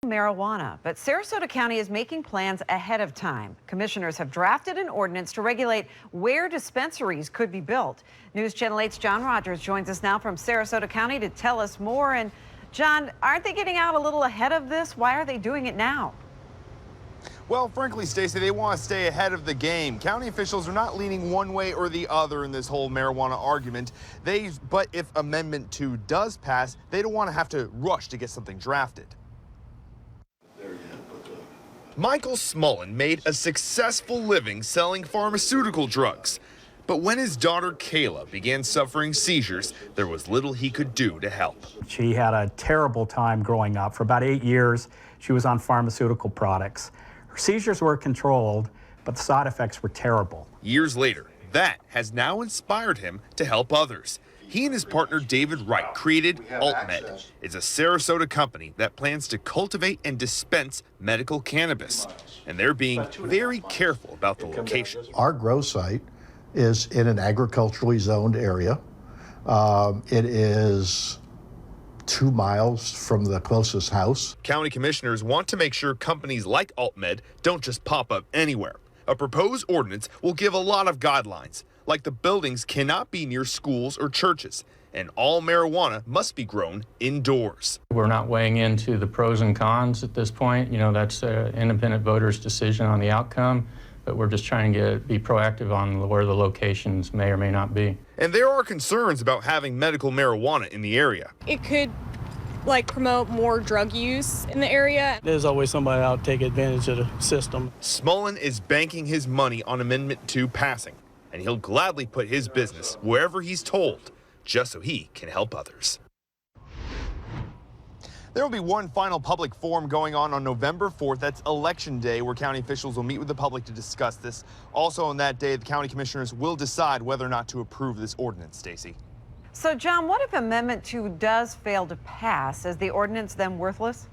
Marijuana, but Sarasota County is making plans ahead of time. Commissioners have drafted an ordinance to regulate where dispensaries could be built. News Channel 8's John Rogers joins us now from Sarasota County to tell us more. And John, aren't they getting out a little ahead of this? Why are they doing it now? Well, frankly, Stacey, they want to stay ahead of the game. County officials are not leaning one way or the other in this whole marijuana argument. But if Amendment 2 does pass, they don't want to have to rush to get something drafted. Michael Smullen made a successful living selling pharmaceutical drugs. But when his daughter Kayla began suffering seizures, there was little he could do to help. She had a terrible time growing up. For about 8 years, she was on pharmaceutical products. Her seizures were controlled, but the side effects were terrible. Years later, that has now inspired him to help others. He and his partner David Wright created AltMed. It's a Sarasota company that plans to cultivate and dispense medical cannabis. And they're being very careful about the location. Our grow site is in an agriculturally zoned area. It is 2 miles from the closest house. County commissioners want to make sure companies like AltMed don't just pop up anywhere. A proposed ordinance will give a lot of guidelines, like the buildings cannot be near schools or churches, and all marijuana must be grown indoors. We're not weighing into the pros and cons at this point. You know, that's an independent voter's decision on the outcome, but we're just trying to be proactive on where the locations may or may not be. And there are concerns about having medical marijuana in the area. It could promote more drug use in the area. There's always somebody out to take advantage of the system. Smullen is banking his money on Amendment 2 passing, and he'll gladly put his business wherever he's told, just so he can help others. There will be one final public forum going on November 4th. That's Election Day, where county officials will meet with the public to discuss this. Also on that day, the county commissioners will decide whether or not to approve this ordinance, Stacey. So, John, what if Amendment 2 does fail to pass? Is the ordinance then worthless?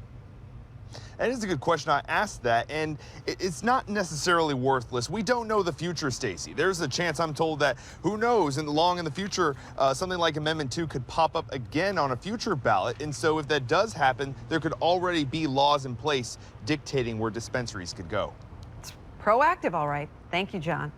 That is a good question. I asked that, and it's not necessarily worthless. We don't know the future, Stacey. There's a chance, I'm told, that who knows, long in the future, something like Amendment 2 could pop up again on a future ballot. And so if that does happen, there could already be laws in place dictating where dispensaries could go. It's proactive, all right. Thank you, John.